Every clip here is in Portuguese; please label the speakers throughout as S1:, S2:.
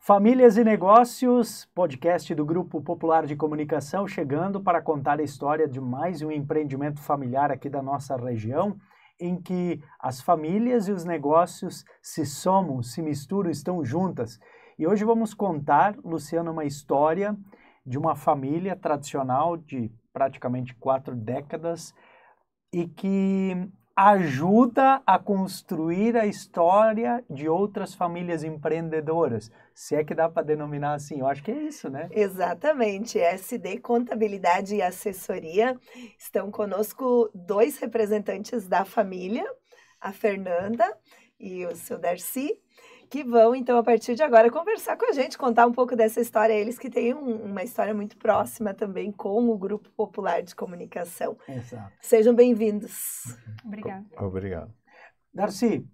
S1: Famílias e Negócios, podcast do Grupo Popular de Comunicação, chegando para contar a história de mais um empreendimento familiar aqui da nossa região, em que as famílias e os negócios se somam, se misturam, estão juntas. E hoje vamos contar, Luciano, uma história de uma família tradicional de praticamente 4 décadas e que ajuda a construir a história de outras famílias empreendedoras, se é que dá para denominar assim. Eu acho que é isso, né?
S2: Exatamente. SD Contabilidade e Assessoria. Estão conosco 2 representantes da família, a Fernanda e o seu Darcy, que vão, então, a partir de agora, conversar com a gente, contar um pouco dessa história. Eles que têm uma história muito próxima também com o Grupo Popular de Comunicação.
S1: Exato.
S2: Sejam bem-vindos.
S3: Obrigada.
S4: Obrigado.
S1: Darcy,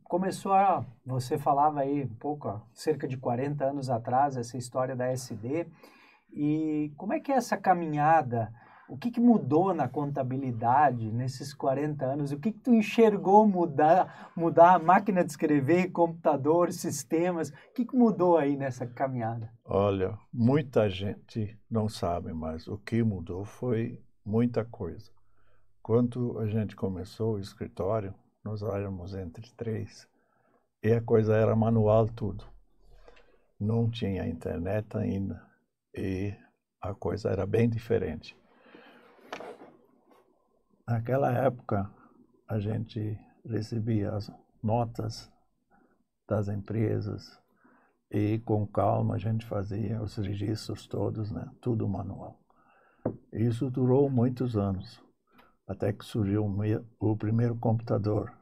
S1: você falava aí um pouco, cerca de 40 anos atrás, essa história da SD, e como é que é essa caminhada? O que mudou na contabilidade nesses 40 anos? O que tu enxergou mudar a máquina de escrever, computador, sistemas? O que mudou aí nessa caminhada?
S4: Olha, muita gente não sabe, mas o que mudou foi muita coisa. Quando a gente começou o escritório, nós éramos entre 3 e a coisa era manual tudo. Não tinha internet ainda e a coisa era bem diferente. Naquela época, a gente recebia as notas das empresas e com calma a gente fazia os registros todos, né? Tudo manual. Isso durou muitos anos, até que surgiu o primeiro computador.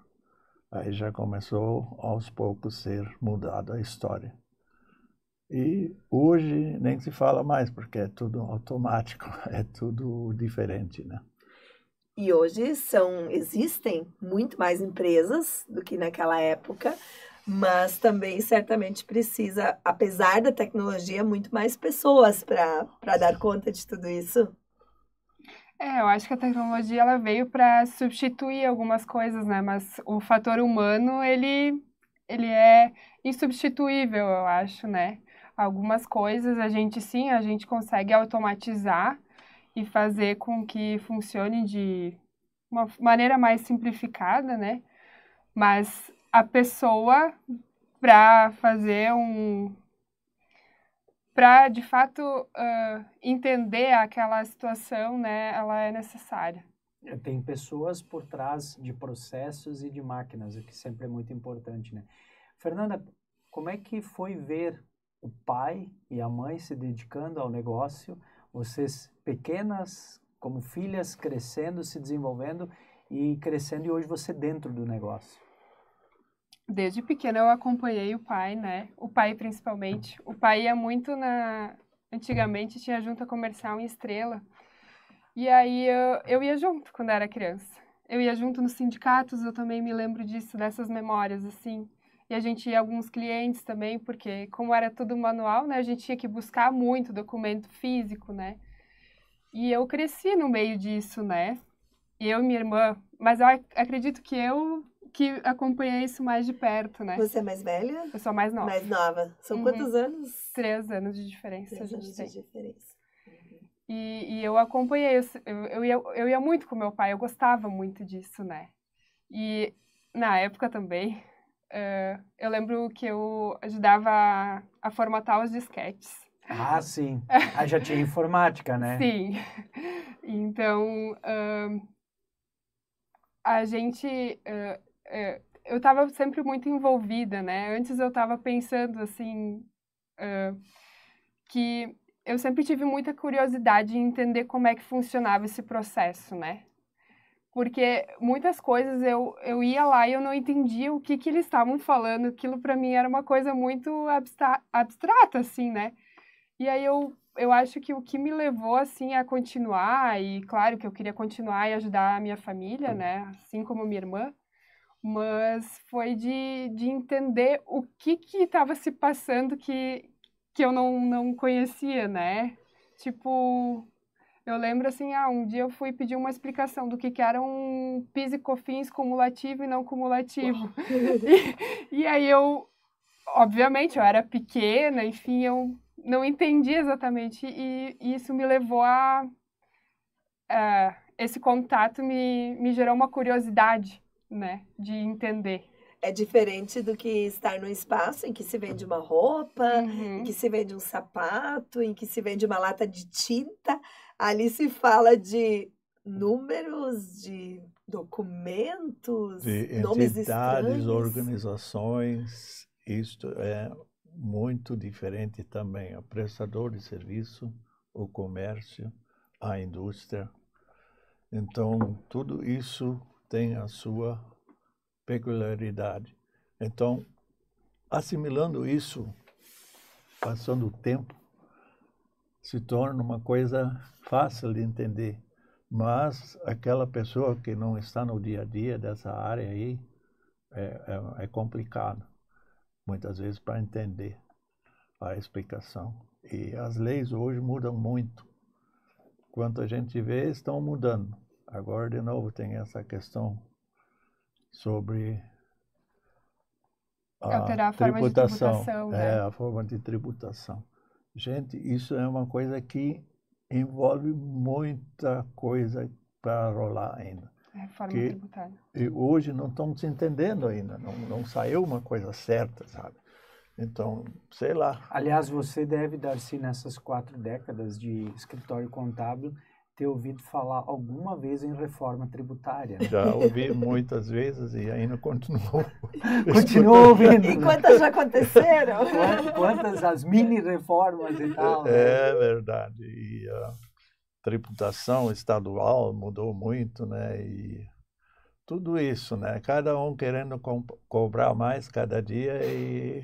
S4: Aí já começou aos poucos ser mudada a história. E hoje nem se fala mais, porque é tudo automático, é tudo diferente, né?
S2: E hoje existem muito mais empresas do que naquela época, mas também certamente precisa, apesar da tecnologia, muito mais pessoas para dar conta de tudo isso.
S3: Eu acho que a tecnologia ela veio para substituir algumas coisas, né? Mas o fator humano, ele é insubstituível, eu acho, né? Algumas coisas a gente consegue automatizar e fazer com que funcione de uma maneira mais simplificada, né? Mas a pessoa, para fazer para, de fato, entender aquela situação, né, ela é necessária.
S1: Tem pessoas por trás de processos e de máquinas, o que sempre é muito importante, né? Fernanda, como é que foi ver o pai e a mãe se dedicando ao negócio, vocês pequenas, como filhas, crescendo, se desenvolvendo e crescendo, e hoje você dentro do negócio?
S3: Desde pequena eu acompanhei o pai, né? O pai principalmente. O pai ia muito Antigamente tinha junta comercial em Estrela. E aí eu ia junto quando era criança. Eu ia junto nos sindicatos, eu também me lembro disso, dessas memórias, assim. E a gente ia a alguns clientes também, porque como era tudo manual, né? A gente tinha que buscar muito documento físico, né? E eu cresci no meio disso, né? Eu e minha irmã. Mas eu acredito que eu acompanhei isso mais de perto, né?
S2: Você é mais velha?
S3: Eu sou mais nova.
S2: Mais nova. São quantos anos?
S3: 3 anos de diferença.
S2: 3 anos de diferença.
S3: E eu acompanhei, eu ia muito com meu pai, eu gostava muito disso, né? E na época também, eu lembro que eu ajudava a formatar os disquetes.
S1: Ah, sim. Já tinha informática, né?
S3: Sim. Então, a gente... eu estava sempre muito envolvida, né? Antes eu estava pensando, assim, que eu sempre tive muita curiosidade em entender como é que funcionava esse processo, né? Porque muitas coisas eu ia lá e eu não entendia o que eles estavam falando. Aquilo para mim era uma coisa muito abstrata, assim, né? E aí eu acho que o que me levou, assim, a continuar, e claro que eu queria continuar e ajudar a minha família, né? Assim como minha irmã, mas foi de entender o que estava se passando que eu não conhecia, né? Tipo, eu lembro assim, um dia eu fui pedir uma explicação do que era um PIS e COFINS cumulativo e não cumulativo. E aí eu obviamente, eu era pequena, enfim, eu não entendi exatamente, e isso me levou esse contato me gerou uma curiosidade, né, de entender.
S2: É diferente do que estar num espaço em que se vende uma roupa, em que se vende um sapato, em que se vende uma lata de tinta. Ali se fala de números, de documentos,
S4: De
S2: nomes
S4: entidades,
S2: estranhos.
S4: organizações, isto é muito diferente também. O prestador de serviço, o comércio, a indústria. Então, tudo isso tem a sua peculiaridade. Então, assimilando isso, passando o tempo, se torna uma coisa fácil de entender. Mas aquela pessoa que não está no dia a dia dessa área aí, é complicado, muitas vezes, para entender a explicação. E as leis hoje mudam muito. Quanto a gente vê, estão mudando. Agora, de novo, tem essa questão sobre
S3: Alterar a forma de tributação, né?
S4: a forma de tributação. Gente, isso é uma coisa que envolve muita coisa para rolar ainda.
S3: É, forma tributária.
S4: E hoje não estamos se entendendo ainda, não saiu uma coisa certa, sabe? Então, sei lá.
S1: Aliás, você deve, Darcy, nessas 4 décadas de escritório contábil, ter ouvido falar alguma vez em reforma tributária. Né?
S4: Já ouvi muitas vezes e ainda continuo.
S1: Continua ouvindo.
S2: E quantas já aconteceram?
S1: Quantas as mini-reformas e tal. Né?
S4: É verdade. E a tributação estadual mudou muito, né? E tudo isso, né? Cada um querendo cobrar mais cada dia e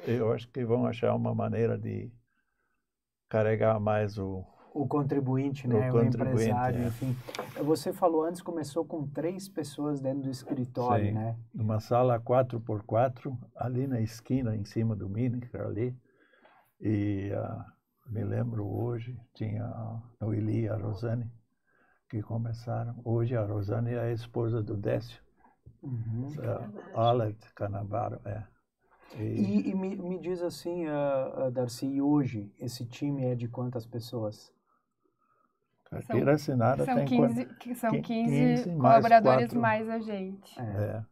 S4: eu acho que vão achar uma maneira de carregar mais o
S1: contribuinte, né? O empresário, enfim. Você falou antes, começou com 3 pessoas dentro do escritório,
S4: Sim,
S1: né?
S4: Numa sala 4x4, ali na esquina, em cima do Minicar ali. E me lembro hoje, tinha o Eli e a Rosane, que começaram. Hoje a Rosane é a esposa do Décio. Alert Canavaro,
S1: E me diz assim, Darcy, e hoje esse time é de quantas pessoas?
S4: Carteira assinada
S3: são
S4: tem
S3: 15 colaboradores mais a gente.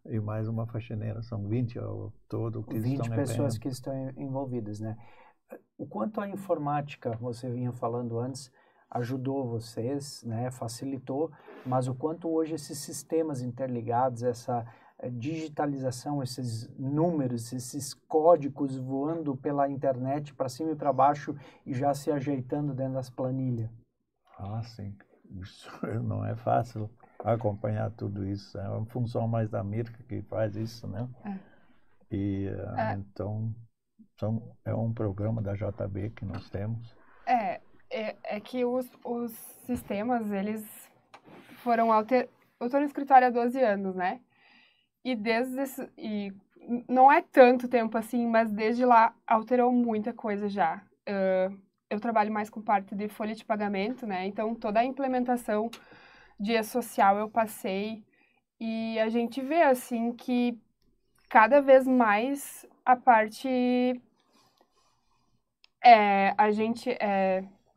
S4: E mais uma faxineira, são 20 ao todo que
S1: 20 pessoas que estão envolvidas, né? O quanto a informática, você vinha falando antes, ajudou vocês, né? Facilitou, mas o quanto hoje esses sistemas interligados, essa digitalização, esses números, esses códigos voando pela internet para cima e para baixo e já se ajeitando dentro das planilhas.
S4: Ah, sim. Isso não é fácil acompanhar tudo isso. É uma função mais da Mirka que faz isso, né? E então é um programa da JB que nós temos.
S3: É que os sistemas, eles foram eu estou no escritório há 12 anos, né? E não é tanto tempo assim, mas desde lá alterou muita coisa já. Eu trabalho mais com parte de folha de pagamento, né? Então, toda a implementação de e-social eu passei e a gente vê, assim, que cada vez mais a parte... a gente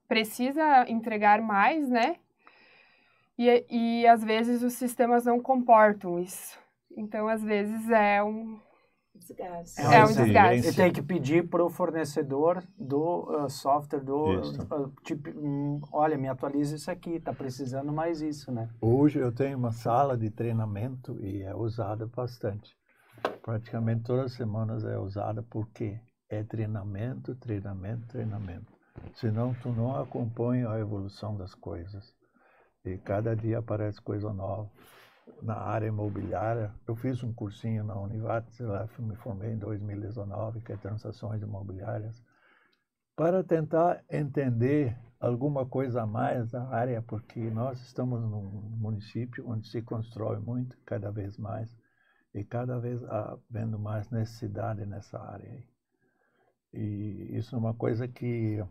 S3: precisa entregar mais, né? E às vezes os sistemas não comportam isso. Então, às vezes é um
S2: desgaste.
S3: É um desgaste.
S1: Você tem que pedir para o fornecedor do software, tipo, olha, me atualiza isso aqui, está precisando mais isso, né?
S4: Hoje eu tenho uma sala de treinamento e é usada bastante. Praticamente todas as semanas é usada porque é treinamento, treinamento, treinamento. Senão tu não acompanha a evolução das coisas. E cada dia aparece coisa nova. Na área imobiliária, eu fiz um cursinho na Univates, lá me formei em 2019, que é transações imobiliárias, para tentar entender alguma coisa a mais da área, porque nós estamos num município onde se constrói muito, cada vez mais, e cada vez havendo mais necessidade nessa área aí. E isso é uma coisa que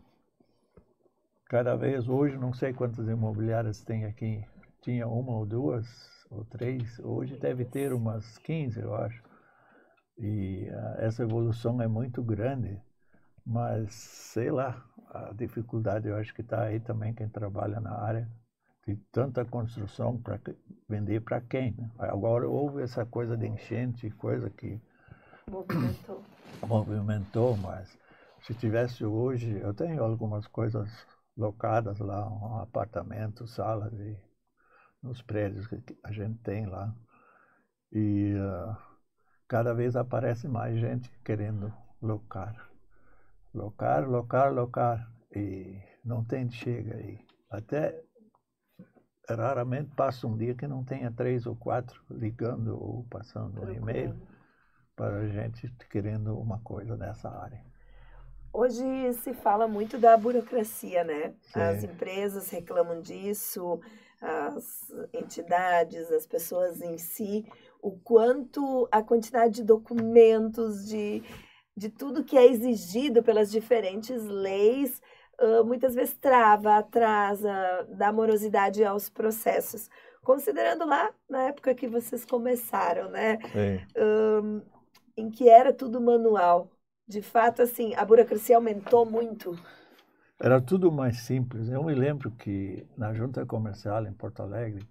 S4: cada vez hoje, não sei quantas imobiliárias tem aqui, tinha 1 ou 2 ou 3, hoje deve ter umas 15, eu acho. E essa evolução é muito grande, mas sei lá, a dificuldade eu acho que está aí também quem trabalha na área, de tanta construção para vender para quem, né? Agora houve essa coisa de enchente, coisa que movimentou, mas se tivesse hoje, eu tenho algumas coisas locadas lá, um apartamento, salas nos prédios que a gente tem lá. E cada vez aparece mais gente querendo locar. E não tem chega aí. Até raramente passa um dia que não tenha 3 ou 4 ligando ou passando um e-mail para a gente querendo uma coisa nessa área.
S2: Hoje se fala muito da burocracia, né?
S4: Sim.
S2: As empresas reclamam disso, as entidades, as pessoas em si, o quanto a quantidade de documentos, de tudo que é exigido pelas diferentes leis, muitas vezes trava, atrasa, dá morosidade aos processos. Considerando lá, na época que vocês começaram, né? Em que era tudo manual. De fato, assim, a burocracia aumentou muito.
S4: Era tudo mais simples. Eu me lembro que na junta comercial em Porto Alegre,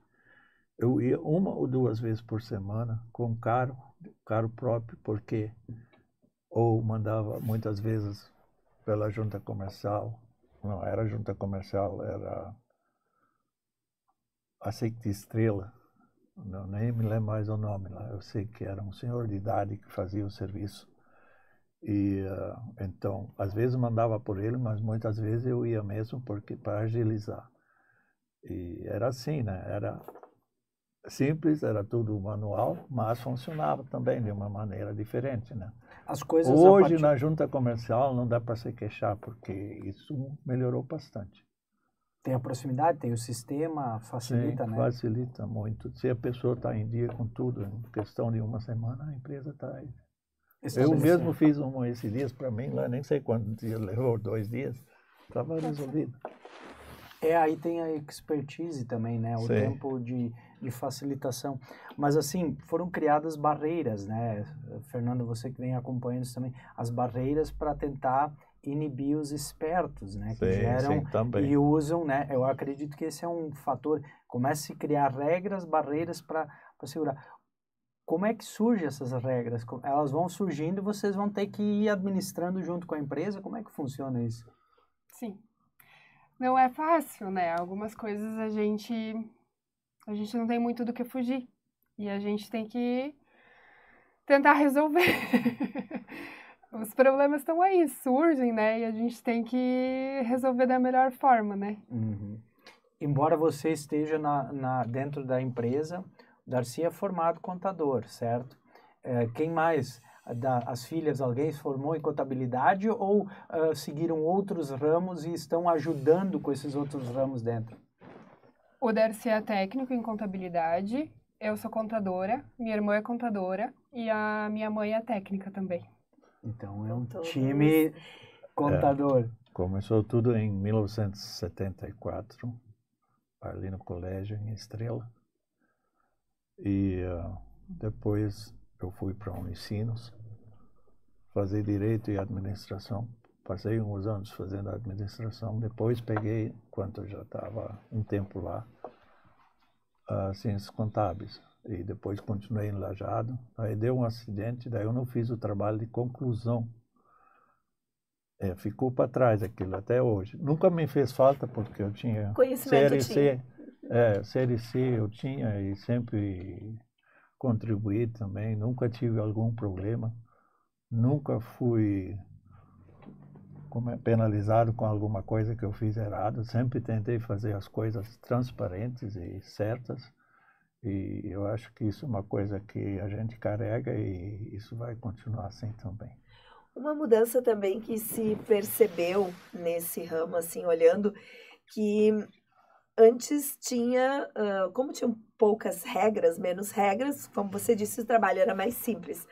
S4: eu ia 1 ou 2 vezes por semana com carro próprio, porque ou mandava muitas vezes pela junta comercial, não era junta comercial, era Aceite Estrela, não, nem me lembro mais o nome lá, eu sei que era um senhor de idade que fazia o serviço. E então, às vezes mandava por ele, mas muitas vezes eu ia mesmo porque para agilizar. E era assim, né? Era simples, era tudo manual, mas funcionava também de uma maneira diferente, né?
S1: As coisas
S4: hoje na junta comercial não dá para se queixar porque isso melhorou bastante.
S1: Tem a proximidade, tem o sistema, facilita,
S4: Sim,
S1: né?
S4: Facilita muito. Se a pessoa está em dia com tudo, em questão de 1 semana, a empresa está aí. Eu mesmo fiz esses dias para mim, lá nem sei quantos dias levou, 2 dias, estava resolvido.
S1: Aí tem a expertise também, né? O
S4: Sim.
S1: tempo de facilitação. Mas assim, foram criadas barreiras, né? Fernando, você que vem acompanhando isso também, as barreiras para tentar inibir os espertos, né? Que geram e usam, né? Eu acredito que esse é um fator. Começa a se criar regras, barreiras para segurar. Como é que surgem essas regras? Elas vão surgindo e vocês vão ter que ir administrando junto com a empresa? Como é que funciona isso?
S3: Sim. Não é fácil, né? Algumas coisas a gente não tem muito do que fugir. E a gente tem que tentar resolver. Os problemas estão aí, surgem, né? E a gente tem que resolver da melhor forma, né?
S1: Uhum. Embora você esteja dentro da empresa, Darcy é formado contador, certo? Quem mais? As filhas, alguém se formou em contabilidade ou seguiram outros ramos e estão ajudando com esses outros ramos dentro?
S3: O Darcy é técnico em contabilidade, eu sou contadora, minha irmã é contadora e a minha mãe é técnica também.
S1: Então é um time contador.
S4: Começou tudo em 1974, ali no colégio em Estrela. E depois eu fui para a Unicinos, fazer Direito e Administração. Passei uns anos fazendo administração, depois peguei, enquanto eu já estava um tempo lá, Ciências Contábeis. E depois continuei enlajado. Aí deu um acidente, daí eu não fiz o trabalho de conclusão. Ficou para trás aquilo até hoje. Nunca me fez falta porque eu tinha
S2: Conhecimento
S4: Série C eu tinha e sempre contribuí também. Nunca tive algum problema. Nunca fui penalizado com alguma coisa que eu fiz errado. Sempre tentei fazer as coisas transparentes e certas. E eu acho que isso é uma coisa que a gente carrega e isso vai continuar assim também.
S2: Uma mudança também que se percebeu nesse ramo, assim, olhando, que antes tinha, como tinham poucas regras, menos regras, como você disse, o trabalho era mais simples.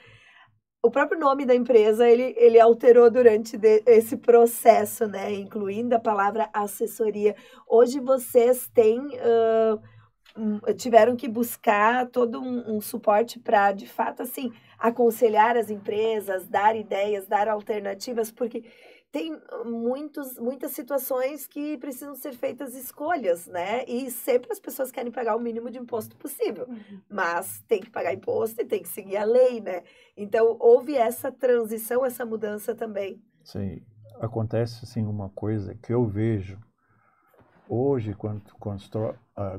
S2: O próprio nome da empresa, ele alterou durante esse processo, né? Incluindo a palavra assessoria. Hoje vocês têm tiveram que buscar todo um suporte para, de fato, assim, aconselhar as empresas, dar ideias, dar alternativas, porque tem muitas situações que precisam ser feitas escolhas, né? E sempre as pessoas querem pagar o mínimo de imposto possível, mas tem que pagar imposto e tem que seguir a lei, né? Então, houve essa transição, essa mudança também.
S4: Sim, acontece assim uma coisa que eu vejo hoje, quando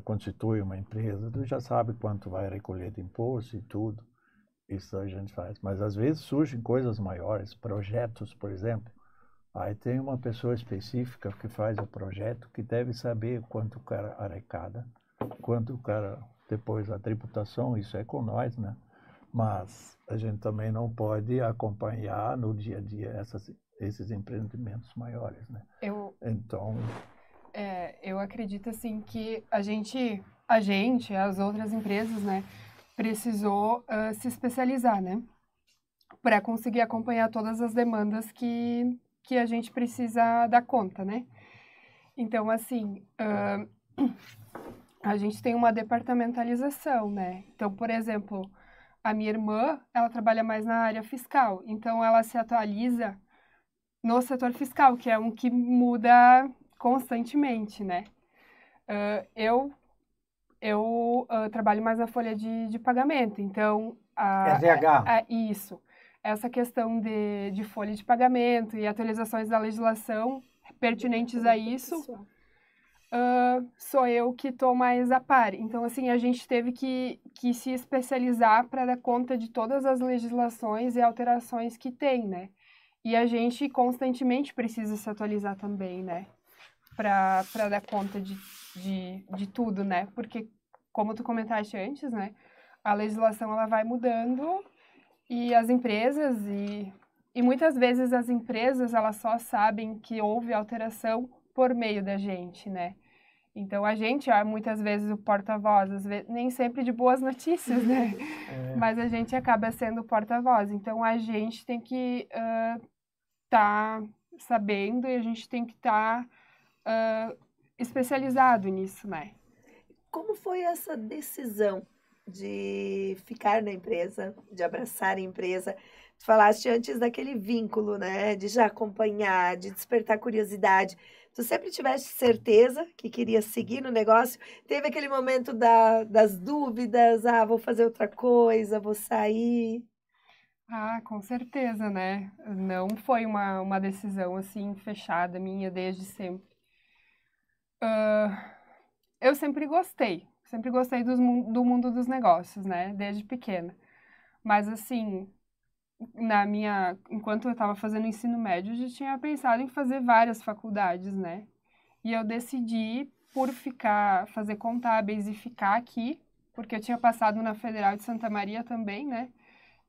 S4: constitui uma empresa, tu já sabe quanto vai recolher de imposto e tudo, isso a gente faz, mas às vezes surgem coisas maiores, projetos, por exemplo. Aí tem uma pessoa específica que faz o projeto que deve saber quanto o cara arrecada, quanto o cara, depois a tributação, isso é com nós, né? Mas a gente também não pode acompanhar no dia a dia esses empreendimentos maiores, né? Então...
S3: eu acredito, assim, que as outras empresas, né, precisou se especializar, né? Para conseguir acompanhar todas as demandas que a gente precisa dar conta, né? Então, assim, a gente tem uma departamentalização, né? Então, por exemplo, a minha irmã, ela trabalha mais na área fiscal, então ela se atualiza no setor fiscal, que é um que muda constantemente, né? Eu trabalho mais na folha de pagamento, então...
S1: RH.
S3: Isso. Essa questão de folha de pagamento e atualizações da legislação pertinentes a isso, sou eu que estou mais a par. Então, assim, a gente teve que se especializar para dar conta de todas as legislações e alterações que tem, né? E a gente constantemente precisa se atualizar também, né? Para dar conta de tudo, né? Porque, como tu comentaste antes, né? A legislação, ela vai mudando e as empresas, e muitas vezes as empresas, elas só sabem que houve alteração por meio da gente, né? Então, a gente é muitas vezes o porta-voz, nem sempre de boas notícias, né? Mas a gente acaba sendo o porta-voz. Então, a gente tem que tá sabendo e a gente tem que estar especializado nisso, né?
S2: Como foi essa decisão de ficar na empresa, de abraçar a empresa? Tu falaste antes daquele vínculo, né? De já acompanhar, de despertar curiosidade. Tu sempre tiveste certeza que queria seguir no negócio? Teve aquele momento das dúvidas, vou fazer outra coisa, vou sair...
S3: Com certeza, né? Não foi uma decisão, assim, fechada minha desde sempre. Eu sempre gostei do mundo dos negócios, né? Desde pequena. Mas, assim, enquanto eu estava fazendo ensino médio, eu já tinha pensado em fazer várias faculdades, né? E eu decidi por fazer contábeis e ficar aqui, porque eu tinha passado na Federal de Santa Maria também, né?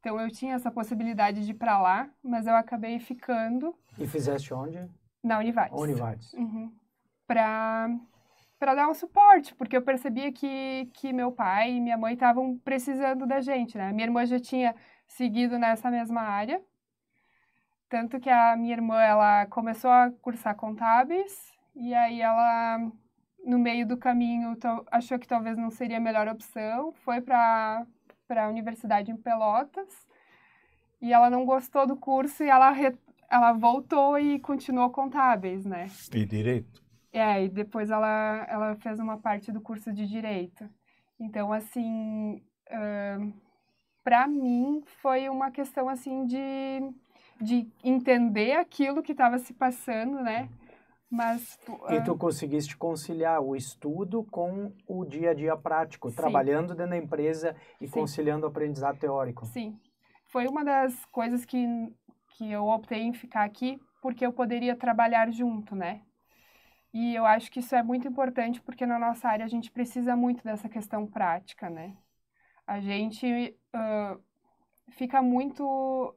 S3: Então, eu tinha essa possibilidade de ir para lá, mas eu acabei ficando...
S1: E fizeste onde?
S3: Na Univates.
S1: Univates.
S3: Para dar um suporte, porque eu percebia que meu pai e minha mãe estavam precisando da gente, né? Minha irmã já tinha seguido nessa mesma área, tanto que a minha irmã, ela começou a cursar contábeis, e aí ela, no meio do caminho, achou que talvez não seria a melhor opção, foi para a universidade em Pelotas, e ela não gostou do curso e ela voltou e continuou contábeis, né?
S4: E direito?
S3: E depois ela fez uma parte do curso de direito. Então, assim, para mim foi uma questão, assim, de entender aquilo que estava se passando, né? Mas...
S1: E tu conseguiste conciliar o estudo com o dia a dia prático,
S3: Sim.
S1: trabalhando dentro da empresa e
S3: Sim.
S1: conciliando o aprendizado teórico.
S3: Sim. Foi uma das coisas que eu optei em ficar aqui, porque eu poderia trabalhar junto, né? E eu acho que isso é muito importante, porque na nossa área a gente precisa muito dessa questão prática, né? A gente fica muito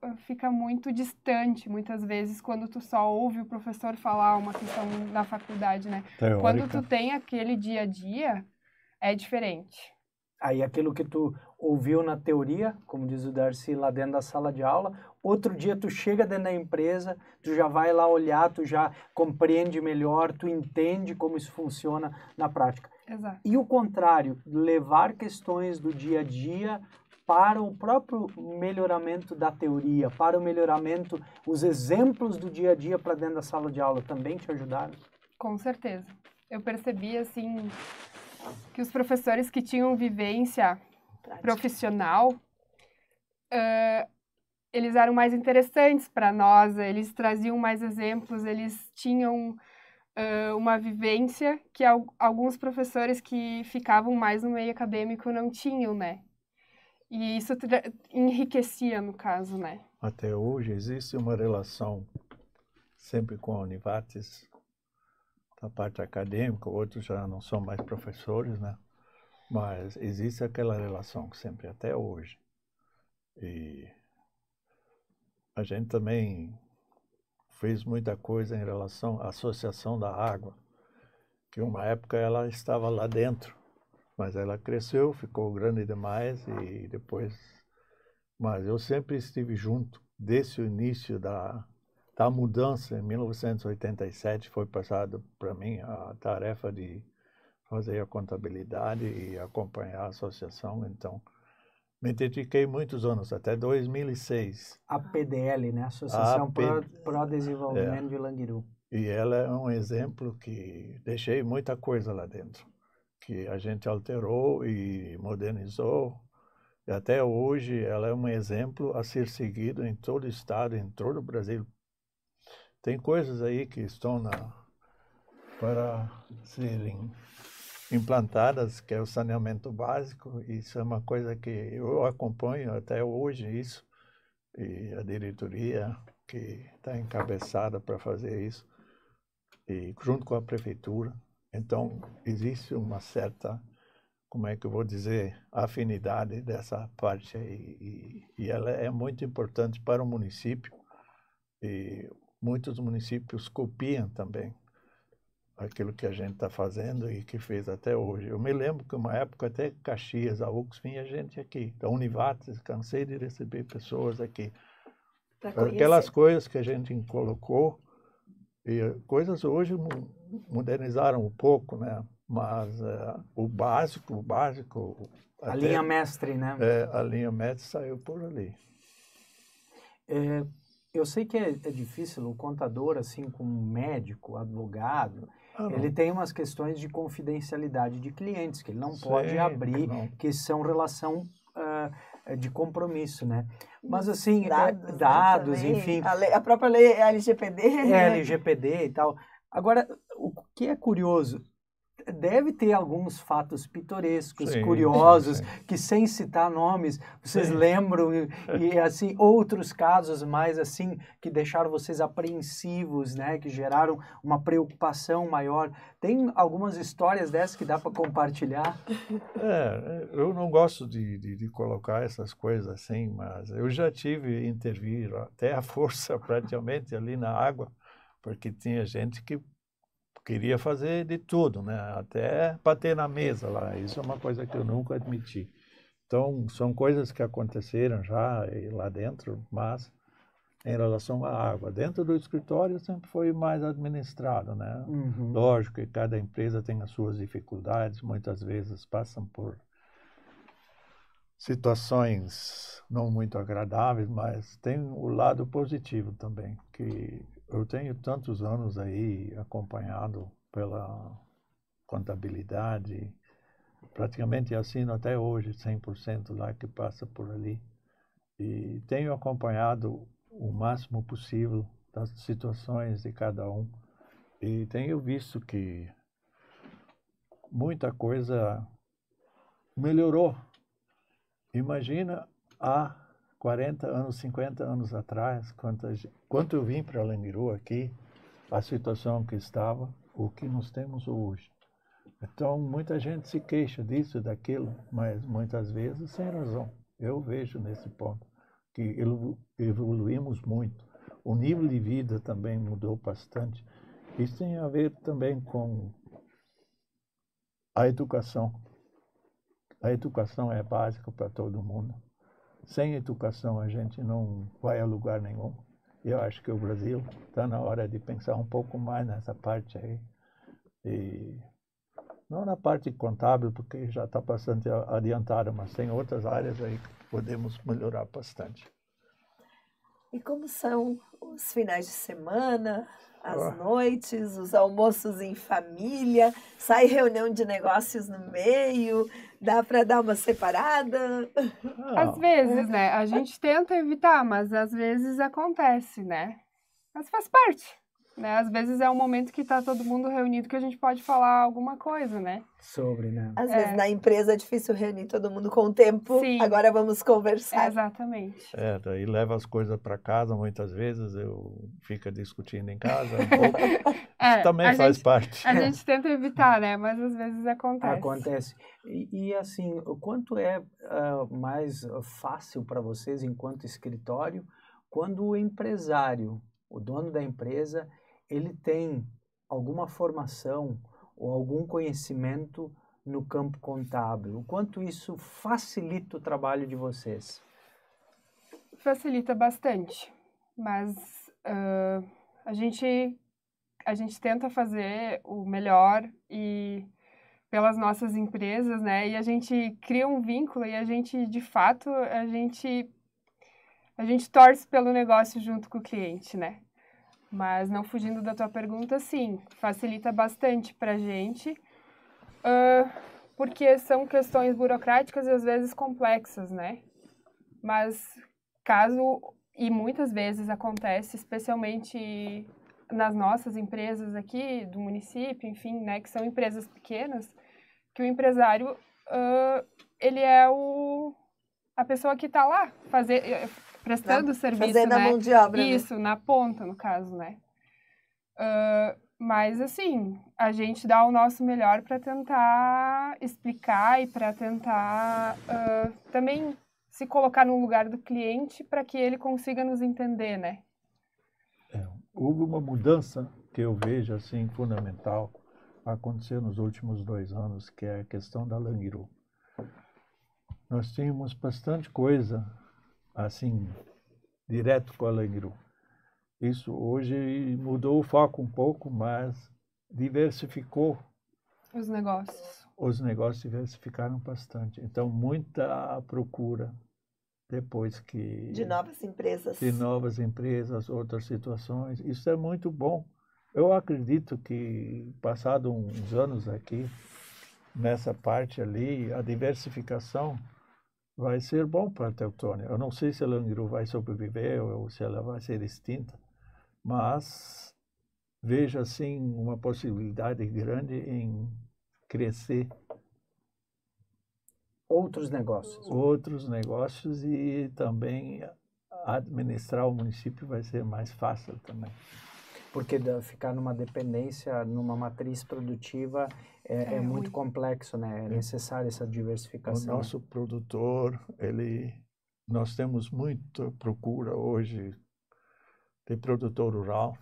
S3: distante, muitas vezes, quando tu só ouve o professor falar uma questão na faculdade, né?
S4: Teórica.
S3: Quando tu tem aquele dia a dia, é diferente.
S1: Aí aquilo que tu ouviu na teoria, como diz o Darcy, lá dentro da sala de aula, outro dia tu chega dentro da empresa, tu já vai lá olhar, tu já compreende melhor, tu entende como isso funciona na prática.
S3: Exato.
S1: E o contrário, levar questões do dia a dia para o próprio melhoramento da teoria, para o melhoramento, os exemplos do dia a dia para dentro da sala de aula também te ajudaram?
S3: Com certeza. Eu percebi, assim, que os professores que tinham vivência profissional, eles eram mais interessantes para nós, eles traziam mais exemplos, eles tinham uma vivência que alguns professores que ficavam mais no meio acadêmico não tinham, né? E isso enriquecia, no caso, né?
S4: Até hoje existe uma relação sempre com a Univates, da parte acadêmica, outros já não são mais professores, né? Mas existe aquela relação sempre, até hoje. E a gente também fez muita coisa em relação à Associação da Água, que uma época ela estava lá dentro, mas ela cresceu, ficou grande demais e depois... Mas eu sempre estive junto, desde o início da mudança, em 1987, foi passado para mim a tarefa de fazer a contabilidade e acompanhar a associação, então me dediquei muitos anos, até 2006.
S1: A PDL, né? Associação Pro Desenvolvimento de Languiru.
S4: E ela é um exemplo que deixei muita coisa lá dentro, que a gente alterou e modernizou. E até hoje ela é um exemplo a ser seguido em todo o estado, em todo o Brasil. Tem coisas aí que estão para serem implantadas, que é o saneamento básico. Isso é uma coisa que eu acompanho até hoje, isso. E a diretoria que está encabeçada para fazer isso, e junto com a prefeitura. Então, existe uma certa, como é que eu vou dizer, afinidade dessa parte aí. E ela é muito importante para o município. E muitos municípios copiam também aquilo que a gente está fazendo e que fez até hoje. Eu me lembro que uma época até Caxias, a UX, vinha gente aqui. Da Univates, cansei de receber pessoas aqui. Aquelas coisas que a gente colocou, e coisas hoje modernizaram um pouco, né? Mas o básico...
S1: A linha mestre, né?
S4: A linha mestre saiu por ali.
S1: Eu sei que é difícil, o contador, assim como médico, advogado, ele tem umas questões de confidencialidade de clientes, que ele não pode abrir, que são relação de compromisso, né? Mas assim, dados, enfim...
S2: A própria lei LGPD.
S1: LGPD e tal. Agora, o que é curioso, deve ter alguns fatos pitorescos, curiosos, que sem citar nomes, vocês lembram, e assim, outros casos mais assim, que deixaram vocês apreensivos, né, que geraram uma preocupação maior. Tem algumas histórias dessas que dá para compartilhar?
S4: Eu não gosto de colocar essas coisas assim, mas eu já tive intervir até a força praticamente ali na água, porque tinha gente que queria fazer de tudo, né? Até bater na mesa lá. Isso é uma coisa que eu nunca admiti. Então, são coisas que aconteceram já lá dentro, mas em relação à água. Dentro do escritório sempre foi mais administrado, né?
S1: Uhum.
S4: Lógico que cada empresa tem as suas dificuldades, muitas vezes passam por situações não muito agradáveis, mas tem o lado positivo também, que eu tenho tantos anos aí acompanhado pela contabilidade, praticamente assino até hoje 100% lá que passa por ali. E tenho acompanhado o máximo possível das situações de cada um. E tenho visto que muita coisa melhorou. Imagina há 40 anos, 50 anos atrás, quando eu vim para Languiru aqui, a situação que estava, o que nós temos hoje. Então, muita gente se queixa disso, daquilo, mas muitas vezes sem razão. Eu vejo nesse ponto que evoluímos muito. O nível de vida também mudou bastante. Isso tem a ver também com a educação. A educação é básica para todo mundo. Sem educação a gente não vai a lugar nenhum. Eu acho que o Brasil está na hora de pensar um pouco mais nessa parte aí. E não na parte contábil, porque já está bastante adiantada, mas tem outras áreas aí que podemos melhorar bastante.
S2: E como são os finais de semana, as noites, os almoços em família? Sai reunião de negócios no meio? Dá para dar uma separada?
S3: Às vezes, né? A gente tenta evitar, mas às vezes acontece, né? Mas faz parte, né? Às vezes é um momento que tá todo mundo reunido que a gente pode falar alguma coisa, né?
S1: Sobre, né?
S2: Às vezes na empresa é difícil reunir todo mundo com o tempo.
S3: Sim.
S2: Agora vamos conversar.
S3: Exatamente.
S4: Daí leva as coisas para casa, muitas vezes eu fico discutindo em casa um pouco. Isso também faz parte.
S3: A gente tenta evitar, né? Mas às vezes acontece.
S1: Acontece. E assim, o quanto é mais fácil para vocês, enquanto escritório, quando o empresário, o dono da empresa, ele tem alguma formação ou algum conhecimento no campo contábil? O quanto isso facilita o trabalho de vocês?
S3: Facilita bastante, mas a gente tenta fazer o melhor e pelas nossas empresas, né? E a gente cria um vínculo e a gente, de fato, a gente torce pelo negócio junto com o cliente, né? Mas não fugindo da tua pergunta, sim, facilita bastante para a gente, porque são questões burocráticas e às vezes complexas, né? Mas e muitas vezes acontece, especialmente nas nossas empresas aqui do município, enfim, né, que são empresas pequenas, que o empresário, ele é a pessoa que está lá prestando serviço,
S2: fazendo a mão de obra,
S3: isso,
S2: né?
S3: na ponta, no caso, né? Mas, assim, a gente dá o nosso melhor para tentar explicar e para tentar também se colocar no lugar do cliente para que ele consiga nos entender, né?
S4: Houve uma mudança que eu vejo assim fundamental acontecer nos últimos 2 anos, que é a questão da Languiru. Nós tínhamos bastante coisa assim direto com a Languiru. Isso hoje mudou o foco um pouco, mas diversificou.
S3: Os negócios.
S4: Os negócios diversificaram bastante. Então, muita procura depois que...
S2: De novas empresas.
S4: De novas empresas, outras situações. Isso é muito bom. Eu acredito que, passado uns anos aqui, nessa parte ali, a diversificação vai ser bom para a Teutônia. Eu não sei se a Languiru vai sobreviver ou se ela vai ser extinta, mas vejo, assim, uma possibilidade grande em crescer
S1: outros negócios.
S4: Outros negócios e também administrar o município vai ser mais fácil também.
S1: Porque ficar numa dependência, numa matriz produtiva é muito complexo, né? É necessária essa diversificação.
S4: O nosso produtor, nós temos muita procura hoje de produtor rural,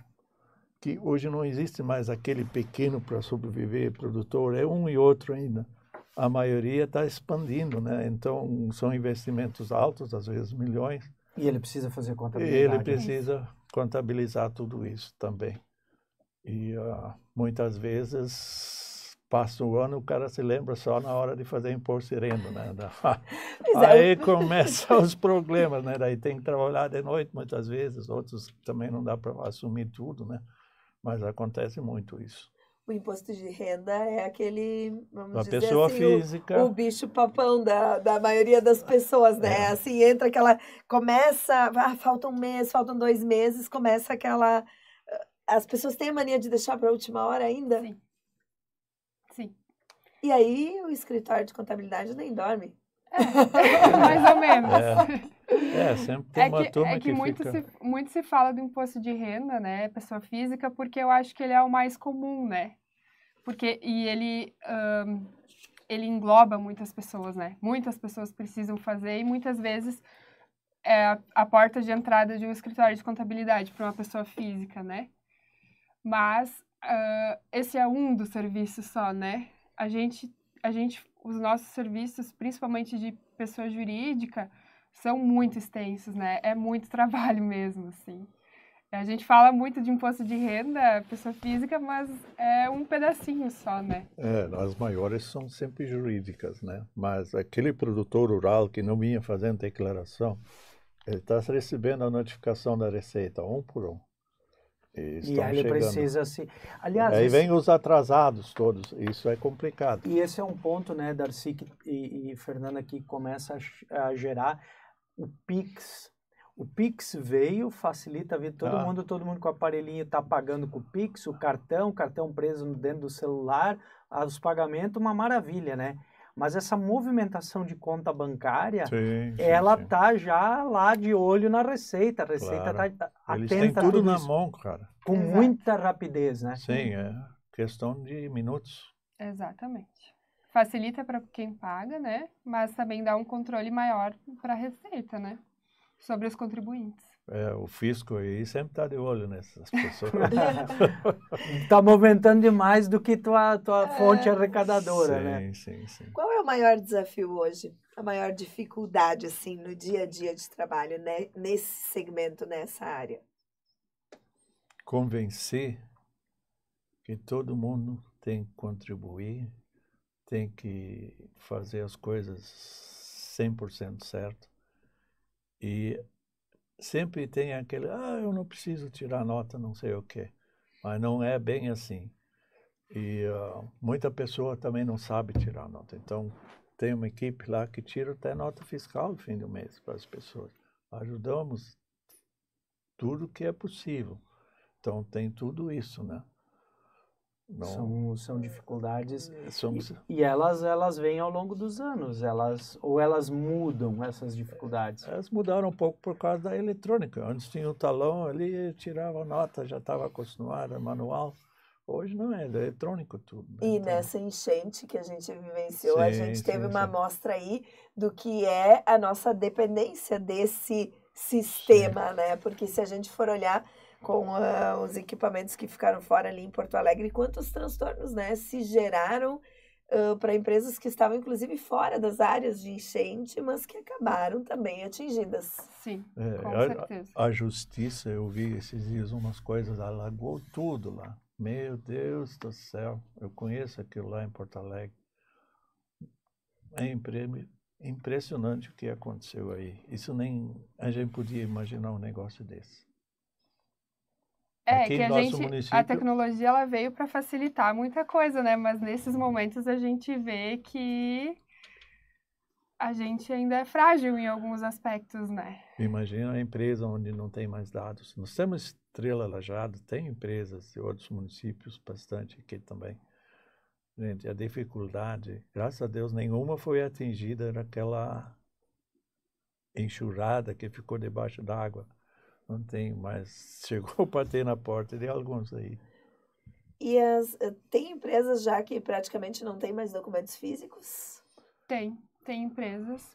S4: que hoje não existe mais aquele pequeno para sobreviver produtor, é um e outro ainda. A maioria está expandindo, né? Então, são investimentos altos, às vezes milhões.
S1: E ele precisa fazer contabilidade.
S4: Ele precisa contabilizar tudo isso também. E muitas vezes, passa o ano, o cara se lembra só na hora de fazer imposto e renda, né? Aí começam os problemas, né? Daí tem que trabalhar de noite muitas vezes, outros também não dá para assumir tudo, né? Mas acontece muito isso.
S2: O imposto de renda é aquele, vamos
S4: da
S2: dizer
S4: pessoa
S2: assim,
S4: física.
S2: O bicho papão da maioria das pessoas, né? Assim, entra aquela, começa, falta um mês, faltam 2 meses, começa aquela... As pessoas têm a mania de deixar para a última hora ainda?
S3: Sim. Sim.
S2: E aí o escritório de contabilidade nem dorme.
S3: Mais ou menos.
S4: Sempre tem uma turma que
S3: muito se fala do imposto de renda, né, pessoa física, porque eu acho que ele é o mais comum, né? E ele engloba muitas pessoas, né? Muitas pessoas precisam fazer e muitas vezes é a porta de entrada de um escritório de contabilidade para uma pessoa física, né? Mas esse é um dos serviços só, né? A gente os nossos serviços, principalmente de pessoa jurídica, são muito extensos, né? É muito trabalho mesmo, assim. A gente fala muito de imposto de renda, pessoa física, mas é um pedacinho só, né?
S4: As maiores são sempre jurídicas, né? Mas aquele produtor rural que não vinha fazendo declaração, ele está recebendo a notificação da Receita, um por um.
S1: E aí ele precisa se... Aliás,
S4: aí vem os atrasados todos, isso é complicado.
S1: E esse é um ponto, né, Darcy e Fernanda, que começa a gerar o Pix. O Pix veio, facilita a vida de todo mundo com o aparelhinho está pagando com o Pix, o cartão preso dentro do celular, os pagamentos, uma maravilha, né? Mas essa movimentação de conta bancária, ela tá já lá de olho na Receita. A Receita está atenta.
S4: Eles têm tudo na mão, cara.
S1: Com muita rapidez, né?
S4: Sim, é questão de minutos.
S3: Exatamente. Facilita para quem paga, né? Mas também dá um controle maior para a Receita, né? Sobre os contribuintes.
S4: O fisco aí sempre está de olho nessas pessoas.
S1: Está movimentando demais do que tua fonte arrecadadora, né?
S4: Sim.
S2: Qual é o maior desafio hoje? A maior dificuldade, assim, no dia a dia de trabalho, né? Nesse segmento, nessa área?
S4: Convencer que todo mundo tem que contribuir, tem que fazer as coisas 100% certo. E sempre tem aquele, eu não preciso tirar nota, não sei o quê. Mas não é bem assim. E muita pessoa também não sabe tirar nota. Então, tem uma equipe lá que tira até nota fiscal no fim do mês para as pessoas. Ajudamos tudo que é possível. Então, tem tudo isso, né?
S1: São dificuldades e elas vêm ao longo dos anos, elas mudam essas dificuldades.
S4: Elas mudaram um pouco por causa da eletrônica. Antes tinha o talão ali, tirava a nota, já estava acostumada, manual. Hoje não é eletrônico tudo. Né?
S2: E então, nessa enchente que a gente vivenciou, a gente teve uma amostra aí do que é a nossa dependência desse sistema, né? Porque se a gente for olhar com os equipamentos que ficaram fora ali em Porto Alegre, quantos transtornos, né, se geraram para empresas que estavam, inclusive, fora das áreas de enchente, mas que acabaram também atingidas.
S3: Sim, com certeza.
S4: A justiça, eu vi esses dias umas coisas, alagou tudo lá. Meu Deus do céu, eu conheço aquilo lá em Porto Alegre. É impressionante o que aconteceu aí. Isso nem a gente podia imaginar um negócio desse.
S3: Que a tecnologia ela veio para facilitar muita coisa, né? Mas nesses momentos a gente vê que a gente ainda é frágil em alguns aspectos, né?
S4: Imagina a empresa onde não tem mais dados. Nós temos Estrela Lajeado, tem empresas de outros municípios, bastante aqui também. Gente, a dificuldade, graças a Deus, nenhuma foi atingida naquela enxurrada que ficou debaixo d'água. Não tem, mas chegou a bater na porta de alguns aí.
S2: E tem empresas já que praticamente não tem mais documentos físicos?
S3: Tem empresas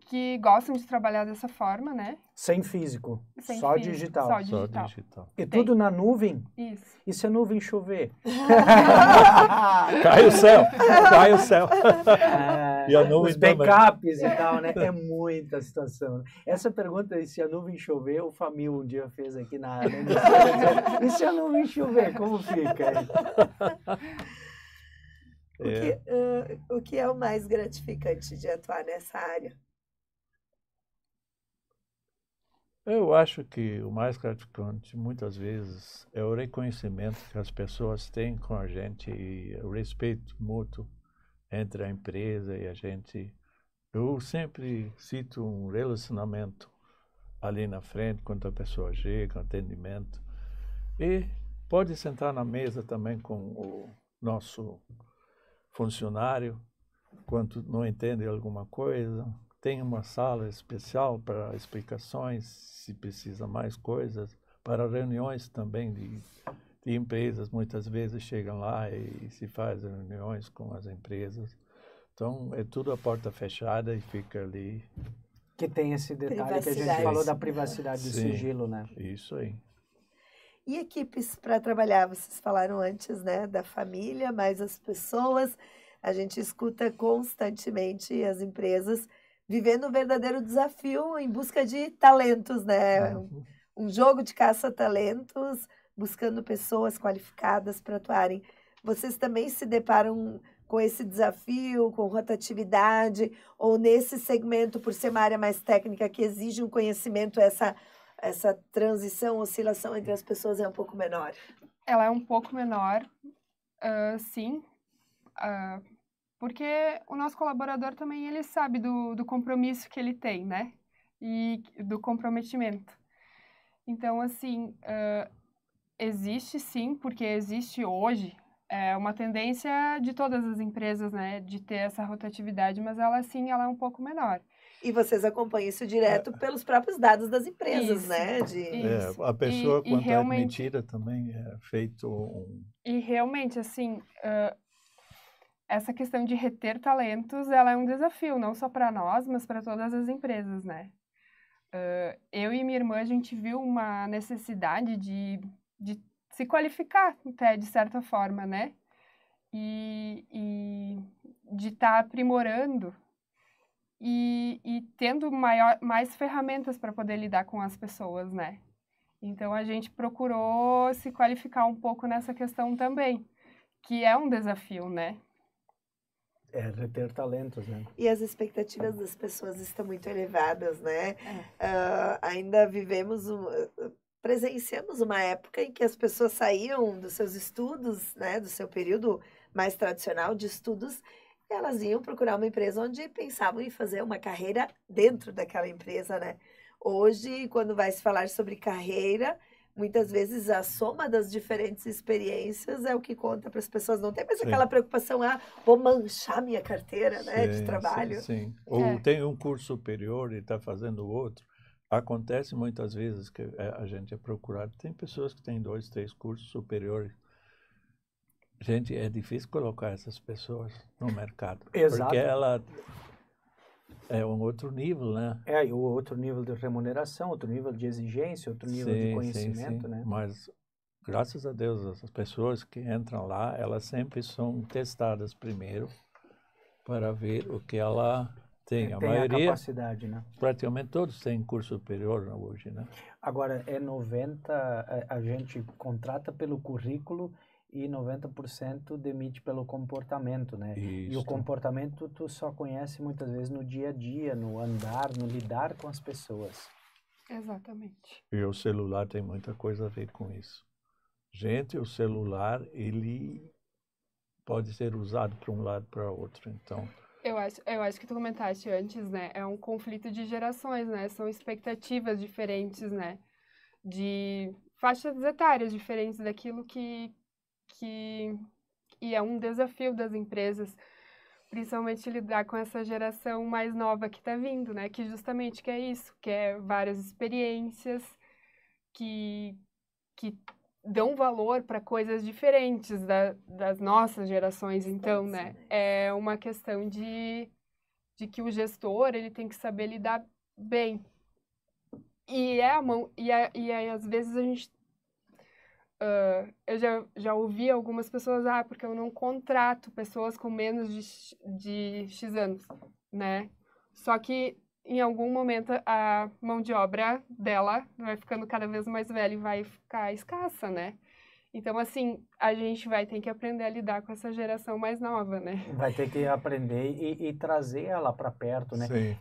S3: que gostam de trabalhar dessa forma, né?
S1: Sem físico, só digital.
S3: Só digital.
S1: E tudo na nuvem?
S3: Isso.
S1: E se a nuvem chover?
S4: Cai o céu. E a nuvem
S1: os backups também. E tal, né? É muita situação. Essa pergunta aí, se a nuvem chover, o Famil um dia fez aqui na área. E se a nuvem chover, como fica?
S2: O que é o mais gratificante de atuar nessa área?
S4: Eu acho que o mais gratificante, muitas vezes, é o reconhecimento que as pessoas têm com a gente e o respeito mútuo entre a empresa e a gente. Eu sempre cito um relacionamento ali na frente, quando a pessoa chega, atendimento. E pode sentar na mesa também com o nosso funcionário, quando não entende alguma coisa. Tem uma sala especial para explicações, se precisa mais coisas. Para reuniões também de empresas, muitas vezes chegam lá e se fazem reuniões com as empresas. Então, é tudo a porta fechada e fica ali.
S1: Que tem esse detalhe que a gente falou da privacidade do sigilo, né?
S4: Isso aí.
S2: E equipes para trabalhar? Vocês falaram antes, né, da família, mas as pessoas... a gente escuta constantemente as empresas vivendo um verdadeiro desafio em busca de talentos, né? Um jogo de caça-talentos, buscando pessoas qualificadas para atuarem. Vocês também se deparam com esse desafio, com rotatividade, ou nesse segmento, por ser uma área mais técnica, que exige um conhecimento, essa transição, oscilação entre as pessoas é um pouco menor?
S3: Ela é um pouco menor, sim, porque o nosso colaborador também, ele sabe do compromisso que ele tem, né? E do comprometimento. Então, assim, existe sim, porque existe hoje uma tendência de todas as empresas, né, de ter essa rotatividade, mas ela, sim, ela é um pouco menor.
S2: E vocês acompanham isso direto pelos próprios dados das empresas,
S3: Isso,
S2: né?
S3: isso.
S4: A pessoa, quando é
S3: realmente,
S4: admitida, também é feito
S3: E realmente, assim, essa questão de reter talentos, ela é um desafio, não só para nós, mas para todas as empresas, né? Eu e minha irmã, a gente viu uma necessidade de se qualificar, até, de certa forma, né? E de estar aprimorando e tendo mais ferramentas para poder lidar com as pessoas, né? Então, a gente procurou se qualificar um pouco nessa questão também, que é um desafio, né?
S1: Reter talentos, né?
S2: E as expectativas das pessoas estão muito elevadas, né? Ainda presenciamos uma época em que as pessoas saíam dos seus estudos, né? Do seu período mais tradicional de estudos, e elas iam procurar uma empresa onde pensavam em fazer uma carreira dentro daquela empresa, né? Hoje, quando vai se falar sobre carreira, muitas vezes a soma das diferentes experiências é o que conta para as pessoas. Não tem mais aquela preocupação, vou manchar minha carteira, né, de trabalho.
S4: Sim. Ou tem um curso superior e está fazendo outro. Acontece muitas vezes que a gente é procurado. Tem pessoas que têm 2, 3 cursos superiores. Gente, é difícil colocar essas pessoas no mercado.
S1: Exato.
S4: Porque ela é um outro nível, né?
S1: O outro nível de remuneração, outro nível de exigência, outro nível de conhecimento, né?
S4: Mas, graças a Deus, as pessoas que entram lá, elas sempre são testadas primeiro para ver o que ela tem. A maioria,
S1: a capacidade, né?
S4: Praticamente todos têm curso superior hoje, né?
S1: Agora, 90%, a gente contrata pelo currículo e 90% demite pelo comportamento, né?
S4: Isso.
S1: E o comportamento tu só conhece muitas vezes no dia a dia, no andar, no lidar com as pessoas.
S3: Exatamente.
S4: E o celular tem muita coisa a ver com isso. Gente, o celular, ele pode ser usado para um lado para outro, então...
S3: Eu acho que tu comentaste antes, né? É um conflito de gerações, né? São expectativas diferentes, né? De faixas etárias diferentes daquilo que é um desafio das empresas, principalmente lidar com essa geração mais nova que está vindo, né? Que justamente quer isso, quer várias experiências, que dão valor para coisas diferentes das nossas gerações, então, né? É uma questão de que o gestor, ele tem que saber lidar bem. E às vezes a gente eu já ouvi algumas pessoas, porque eu não contrato pessoas com menos de X anos, né? Só que em algum momento a mão de obra dela vai ficando cada vez mais velha e vai ficar escassa, né? Então, assim, a gente vai ter que aprender a lidar com essa geração mais nova, né?
S1: Vai ter que aprender e trazer ela para perto, né?
S4: Sim.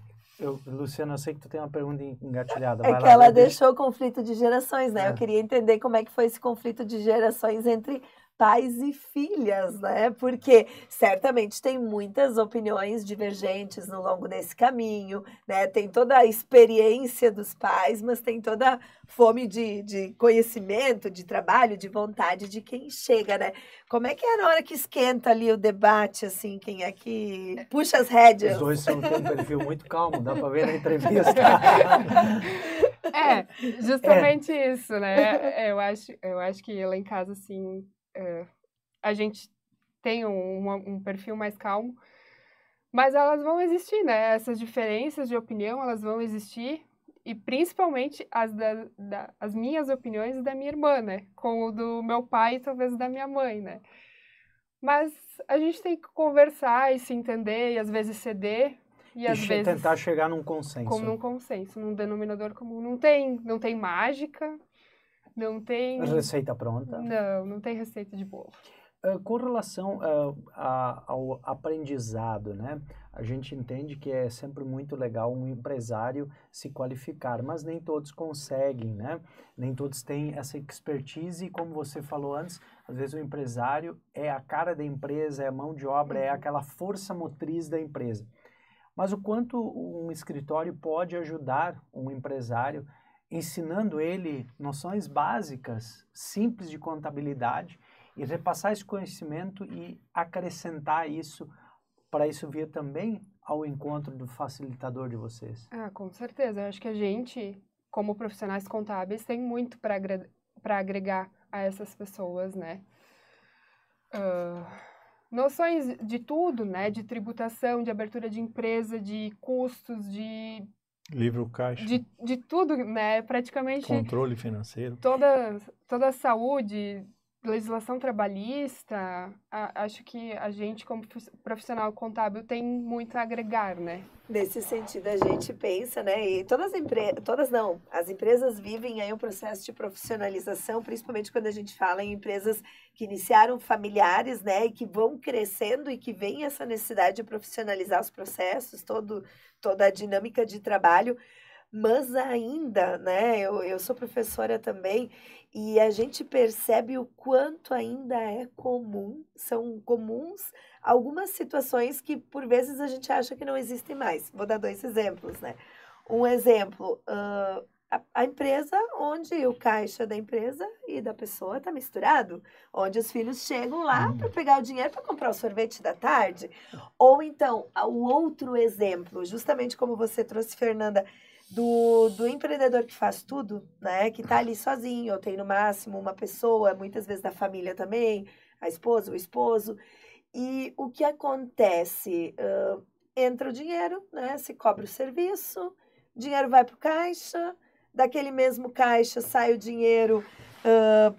S1: Luciana, eu sei que tu tem uma pergunta engatilhada.
S2: É que ela deixou conflito de gerações, né? Eu queria entender como é que foi esse conflito de gerações entre pais e filhas, né? Porque certamente tem muitas opiniões divergentes no longo desse caminho, né? Tem toda a experiência dos pais, mas tem toda a fome de conhecimento, de trabalho, de vontade de quem chega, né? Como é que é na hora que esquenta ali o debate, assim, quem é que puxa as rédeas?
S1: Os dois têm um perfil muito calmo, dá para ver na entrevista.
S3: Justamente isso, né? Eu acho que lá em casa, assim, a gente tem um perfil mais calmo, mas elas vão existir, né? Essas diferenças de opinião, elas vão existir, e principalmente as minhas opiniões e da minha irmã, né? Com o do meu pai e talvez da minha mãe, né? Mas a gente tem que conversar e se entender e às vezes ceder e às vezes
S1: tentar chegar num consenso.
S3: como num consenso, num denominador comum. Não tem mágica, não tem
S1: Receita pronta.
S3: não tem receita de bolo.
S1: Com relação ao aprendizado, né? A gente entende que é sempre muito legal um empresário se qualificar, mas nem todos conseguem, né? Nem todos têm essa expertise e, como você falou antes, às vezes o empresário é a cara da empresa, é a mão de obra, é aquela força motriz da empresa. Mas o quanto um escritório pode ajudar um empresário ensinando ele noções básicas, simples de contabilidade, e repassar esse conhecimento e acrescentar isso, para isso vir também ao encontro do facilitador de vocês.
S3: Ah, com certeza. Eu acho que a gente, como profissionais contábeis, tem muito para agregar a essas pessoas, né? Noções de tudo, né? De tributação, de abertura de empresa, de custos, de
S4: Livro caixa,
S3: de tudo, né? Praticamente
S4: controle financeiro.
S3: toda a saúde, legislação trabalhista, acho que a gente, como profissional contábil, tem muito a agregar, né?
S2: Nesse sentido, a gente pensa, né? E as empresas vivem aí um processo de profissionalização, principalmente quando a gente fala em empresas que iniciaram familiares, né? E que vão crescendo e que vem essa necessidade de profissionalizar os processos, toda a dinâmica de trabalho. Mas ainda, né, eu sou professora também, e a gente percebe o quanto ainda são comuns algumas situações que por vezes a gente acha que não existem mais. Vou dar 2 exemplos, né? Um exemplo, a empresa onde o caixa da empresa e da pessoa está misturado, onde os filhos chegam lá para pegar o dinheiro para comprar o sorvete da tarde. Ou então, o outro exemplo, justamente como você trouxe, Fernanda, do empreendedor que faz tudo, né? Que tá ali sozinho, ou tem no máximo uma pessoa, muitas vezes da família também, a esposa, o esposo. E o que acontece? Entra o dinheiro, né? Se cobra o serviço, dinheiro vai para o caixa, daquele mesmo caixa sai o dinheiro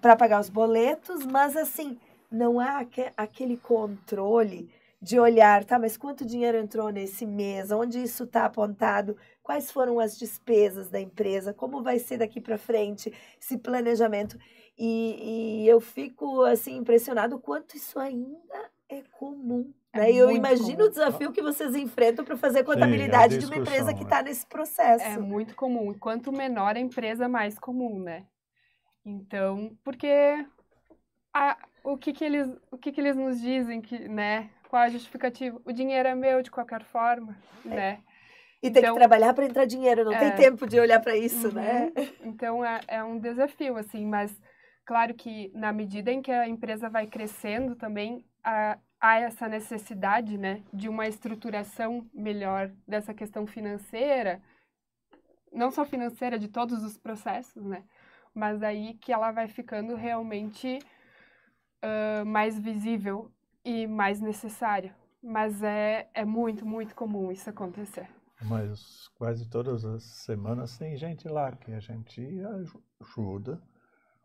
S2: para pagar os boletos, mas assim, não há aquele controle de olhar, tá, mas quanto dinheiro entrou nesse mês, onde isso está apontado, quais foram as despesas da empresa, como vai ser daqui para frente, esse planejamento. E eu fico, assim, impressionado o quanto isso ainda é comum. Né? E eu imagino
S3: comum.
S2: O desafio que vocês enfrentam para fazer a contabilidade de uma empresa que está nesse processo.
S3: É muito comum. E quanto menor a empresa, mais comum, né? Então, porque o que eles nos dizem, né? Qual a justificativa? O dinheiro é meu de qualquer forma, né?
S2: E tem que trabalhar para entrar dinheiro, não tem tempo de olhar para isso, né?
S3: Então, é um desafio, assim, mas claro que na medida em que a empresa vai crescendo também, há essa necessidade, né, de uma estruturação melhor dessa questão financeira, não só financeira, de todos os processos, né, mas aí que ela vai ficando realmente mais visível e mais necessária. Mas é muito, muito comum isso acontecer.
S4: Mas quase todas as semanas tem gente lá que a gente ajuda,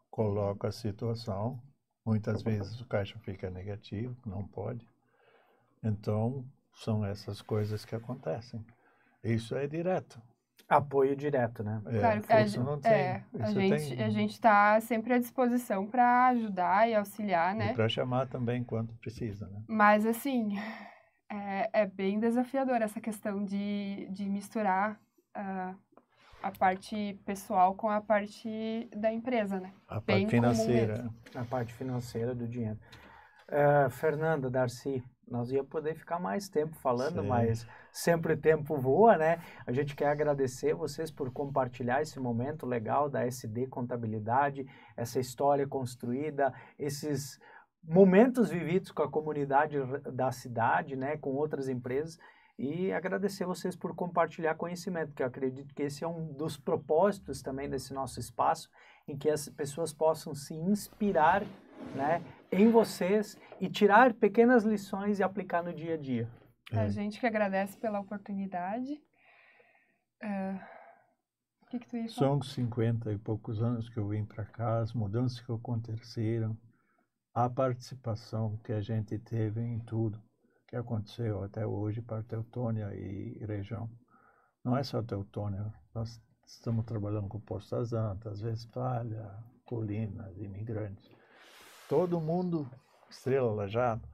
S4: coloca a situação. Muitas vezes o caixa fica negativo, não pode. Então, são essas coisas que acontecem. Isso é direto.
S1: Apoio direto, né?
S3: Claro,
S4: Não tem.
S3: A gente está sempre à disposição para ajudar e auxiliar, né?
S4: E para chamar também quando precisa, né?
S3: Mas, assim, é bem desafiador essa questão de misturar a parte pessoal com a parte da empresa, né?
S4: A
S3: bem
S4: parte financeira.
S1: A parte financeira do dinheiro. Fernanda, Darcy, nós ia poder ficar mais tempo falando,
S4: Sim.
S1: Mas sempre o tempo voa, né? A gente quer agradecer vocês por compartilhar esse momento legal da SD Contabilidade, essa história construída, esses momentos vividos com a comunidade da cidade, né? Com outras empresas. E agradecer vocês por compartilhar conhecimento, que eu acredito que esse é um dos propósitos também desse nosso espaço, em que as pessoas possam se inspirar, né, em vocês e tirar pequenas lições e aplicar no dia a dia.
S3: A gente que agradece pela oportunidade. O que tu ia falar?
S4: São 50 e poucos anos que eu vim para cá, as mudanças que aconteceram, a participação que a gente teve em tudo que aconteceu até hoje para Teutônia e região. Não é só Teutônia, nós estamos trabalhando com Poços das Antas, Westfália, Colinas, imigrantes. Todo mundo, Estrela Lajeado,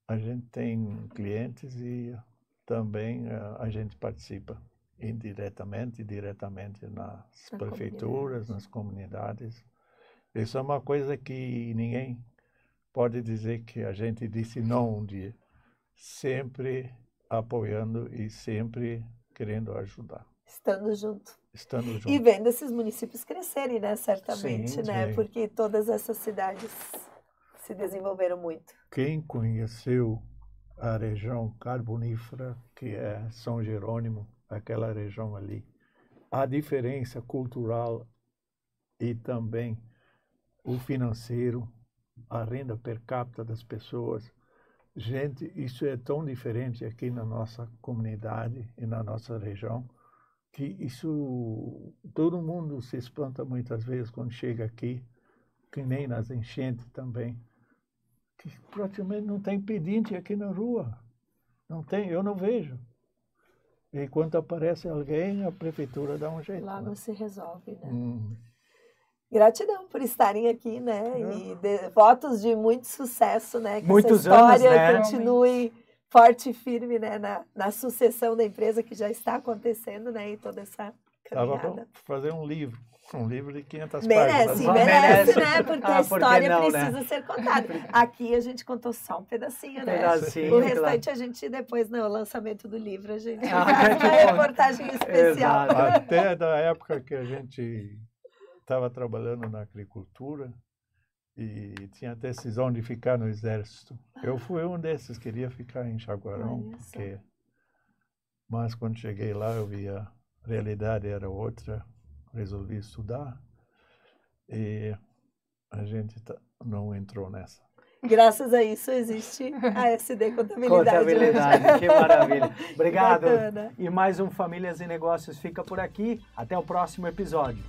S4: a gente tem clientes e também a gente participa indiretamente e diretamente nas prefeituras, nas comunidades. Isso é uma coisa que ninguém pode dizer que a gente disse não um dia. Sempre apoiando e sempre querendo ajudar.
S2: Estando junto.
S4: Estando junto.
S2: E vendo esses municípios crescerem, né? Certamente,
S1: Sim,
S2: né?
S4: sim.
S2: Porque todas essas cidades se desenvolveram muito.
S4: Quem conheceu a região carbonífera, que é São Jerônimo, aquela região ali, a diferença cultural e também o financeiro, a renda per capita das pessoas. Gente, isso é tão diferente aqui na nossa comunidade e na nossa região, que isso, todo mundo se espanta muitas vezes quando chega aqui, que nem nas enchentes também, que praticamente não tem pedinte aqui na rua. Não tem, eu não vejo. E quando aparece alguém, a prefeitura dá um jeito.
S2: Logo
S4: Né?
S2: se resolve, né?
S3: Gratidão por estarem aqui, né? E votos de muito sucesso, né? Que
S1: Muitos
S3: essa história
S1: anos, né?
S3: continue forte e firme, né? Na sucessão da empresa que já está acontecendo, né? E toda essa
S4: Estava
S3: caminhada.
S4: para fazer um livro de 500
S3: Merece,
S4: páginas.
S3: merece, né? Porque a
S1: por que
S3: história
S1: não,
S3: precisa ser contada. Aqui a gente contou só um pedacinho, né?
S1: Pedacinho,
S3: O restante a gente depois, no lançamento do livro, a gente
S1: Ah,
S3: faz
S1: gente,
S3: uma reportagem especial.
S1: Exato.
S4: Até da época que a gente estava trabalhando na agricultura e tinha decisão de ficar no exército. Eu fui um desses, queria ficar em Jaguarão,
S3: Olha só.
S4: porque... mas quando cheguei lá eu vi a realidade era outra, resolvi estudar e a gente não entrou nessa.
S3: Graças a isso existe a SD Contabilidade.
S1: Contabilidade, que maravilha. Obrigado.
S3: Bacana.
S1: E mais um Famílias e Negócios fica por aqui. Até o próximo episódio.